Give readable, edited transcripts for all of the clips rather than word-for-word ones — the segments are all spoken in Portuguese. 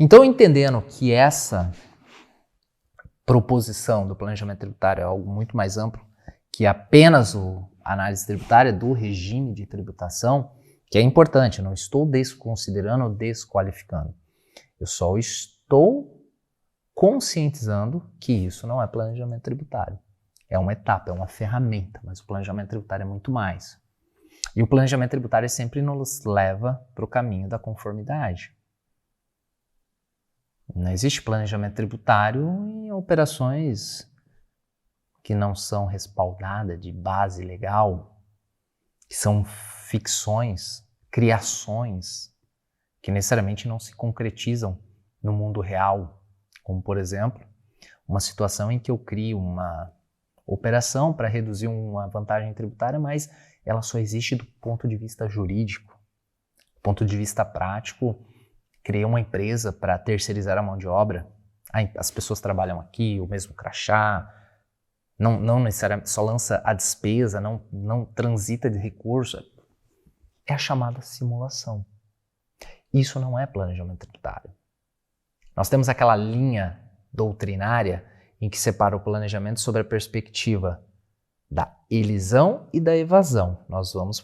Então, entendendo que essa proposição do planejamento tributário é algo muito mais amplo que apenas a análise tributária do regime de tributação, que é importante, eu não estou desconsiderando ou desqualificando. Eu só estou conscientizando que isso não é planejamento tributário. É uma etapa, é uma ferramenta, mas o planejamento tributário é muito mais. E o planejamento tributário sempre nos leva para o caminho da conformidade. Não existe planejamento tributário em operações que não são respaldadas de base legal, que são ficções, criações, que necessariamente não se concretizam no mundo real. Como, por exemplo, uma situação em que eu crio uma operação para reduzir uma vantagem tributária, mas ela só existe do ponto de vista jurídico. Do ponto de vista prático, criei uma empresa para terceirizar a mão de obra. As pessoas trabalham aqui, o mesmo crachá, não necessariamente só lança a despesa, não transita de recurso. É a chamada simulação. Isso não é planejamento tributário. Nós temos aquela linha doutrinária em que separa o planejamento sobre a perspectiva da elisão e da evasão. Nós vamos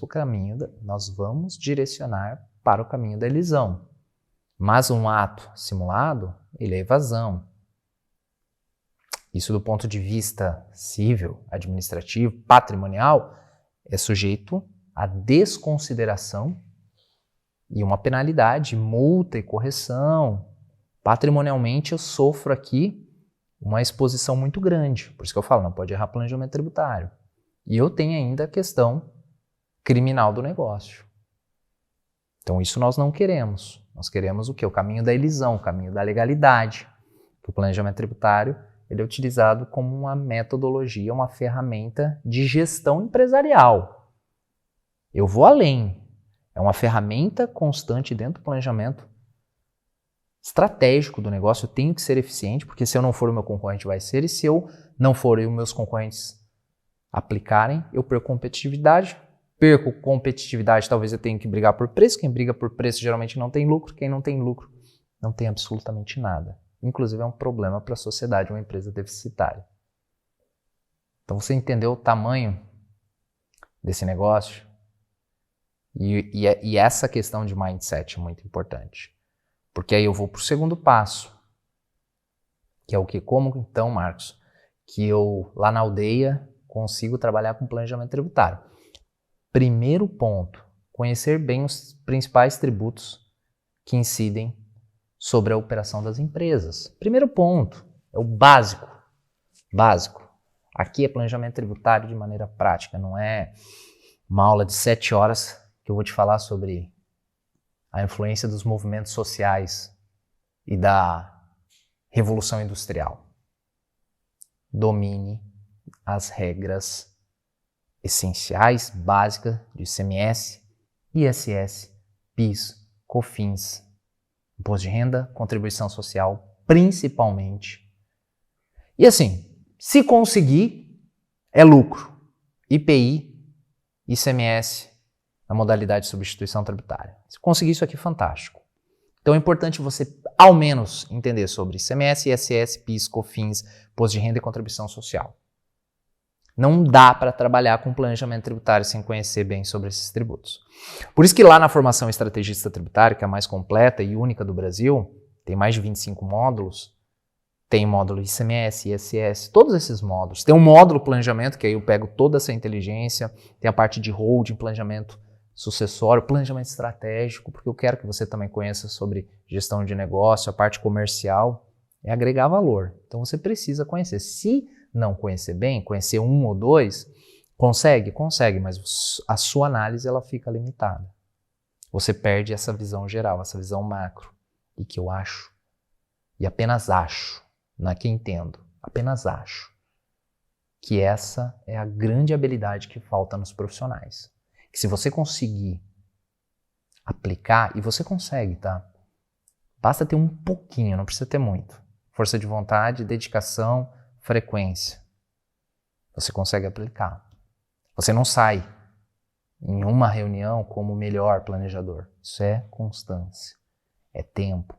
direcionar para o caminho da elisão. Mas um ato simulado, ele é evasão. Isso do ponto de vista civil, administrativo, patrimonial, é sujeito à desconsideração e uma penalidade, multa e correção. Patrimonialmente eu sofro aqui uma exposição muito grande. Por isso que eu falo, não pode errar planejamento tributário. E eu tenho ainda a questão criminal do negócio. Então isso nós não queremos. Nós queremos o quê? O caminho da elisão, o caminho da legalidade. O planejamento tributário ele é utilizado como uma metodologia, uma ferramenta de gestão empresarial. Eu vou além. É uma ferramenta constante dentro do planejamento estratégico do negócio. Eu tenho que ser eficiente, porque se eu não for, o meu concorrente vai ser, e se eu não for e os meus concorrentes aplicarem, eu perco competitividade. Perco competitividade, talvez eu tenha que brigar por preço. Quem briga por preço geralmente não tem lucro. Quem não tem lucro não tem absolutamente nada. Inclusive é um problema para a sociedade, uma empresa deficitária. Então você entendeu o tamanho desse negócio? E essa questão de mindset é muito importante. Porque aí eu vou para o segundo passo, que é o que? Como então, Marcos, que eu lá na aldeia consigo trabalhar com planejamento tributário? Primeiro ponto, conhecer bem os principais tributos que incidem sobre a operação das empresas. Primeiro ponto, é o básico. Básico. Aqui é planejamento tributário de maneira prática, não é uma aula de 7 horas que eu vou te falar sobre a influência dos movimentos sociais e da revolução industrial. Domine as regras essenciais, básicas de ICMS, ISS, PIS, COFINS, Imposto de Renda, Contribuição Social, principalmente. E assim, se conseguir, é lucro. IPI, ICMS, na modalidade de substituição tributária. Se conseguir isso aqui, fantástico. Então é importante você, ao menos, entender sobre ICMS, ISS, PIS, COFINS, Imposto de Renda e Contribuição Social. Não dá para trabalhar com planejamento tributário sem conhecer bem sobre esses tributos. Por isso que lá na formação estrategista tributária, que é a mais completa e única do Brasil, tem mais de 25 módulos, tem módulo ICMS, ISS, todos esses módulos. Tem um módulo planejamento, que aí eu pego toda essa inteligência, tem a parte de holding, planejamento sucessório, planejamento estratégico, porque eu quero que você também conheça sobre gestão de negócio, a parte comercial, é agregar valor. Então você precisa conhecer. Se não conhecer bem, conhecer um ou dois, consegue, mas a sua análise ela fica limitada. Você perde essa visão geral, essa visão macro, e que eu acho, e apenas acho, não é que entendo, apenas acho, que essa é a grande habilidade que falta nos profissionais. Que se você conseguir aplicar, e você consegue, tá? Basta ter um pouquinho, não precisa ter muito. Força de vontade, dedicação, frequência. Você consegue aplicar. Você não sai em uma reunião como o melhor planejador. Isso é constância, é tempo,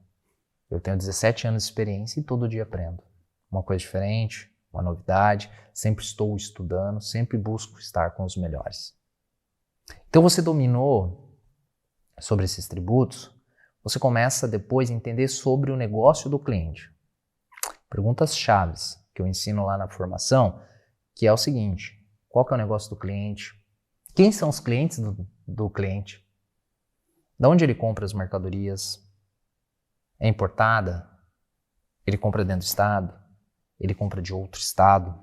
Eu tenho 17 anos de experiência e todo dia aprendo. Uma coisa diferente, uma novidade, sempre estou estudando, sempre busco estar com os melhores. Então você dominou sobre esses tributos, você começa depois a entender sobre o negócio do cliente. Perguntas chaves que eu ensino lá na formação, que é o seguinte: qual que é o negócio do cliente? Quem são os clientes do cliente? De onde ele compra as mercadorias? É importada? Ele compra dentro do estado? Ele compra de outro estado?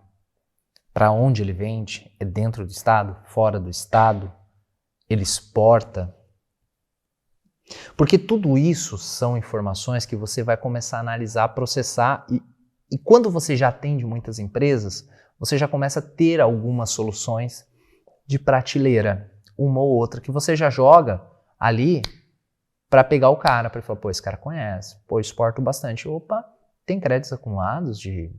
Para onde ele vende? É dentro do estado? Fora do estado? Ele exporta? Porque tudo isso são informações que você vai começar a analisar, processar e quando você já atende muitas empresas, você já começa a ter algumas soluções de prateleira, uma ou outra, que você já joga ali para pegar o cara, para falar, pô, esse cara conhece, pô, eu exporto bastante. Opa, tem créditos acumulados de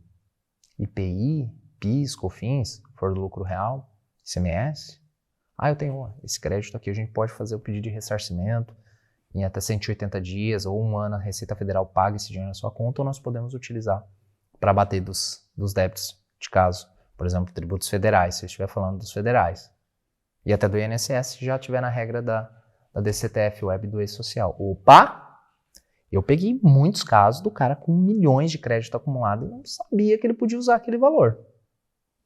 IPI, PIS, COFINS, for do lucro real, ICMS? Ah, eu tenho esse crédito aqui, a gente pode fazer o pedido de ressarcimento em até 180 dias ou um ano a Receita Federal paga esse dinheiro na sua conta, ou nós podemos utilizar para abater dos débitos de caso, por exemplo, tributos federais, se eu estiver falando dos federais. E até do INSS, se já estiver na regra da DCTF Web do E-Social. Opa! Eu peguei muitos casos do cara com milhões de crédito acumulado e não sabia que ele podia usar aquele valor.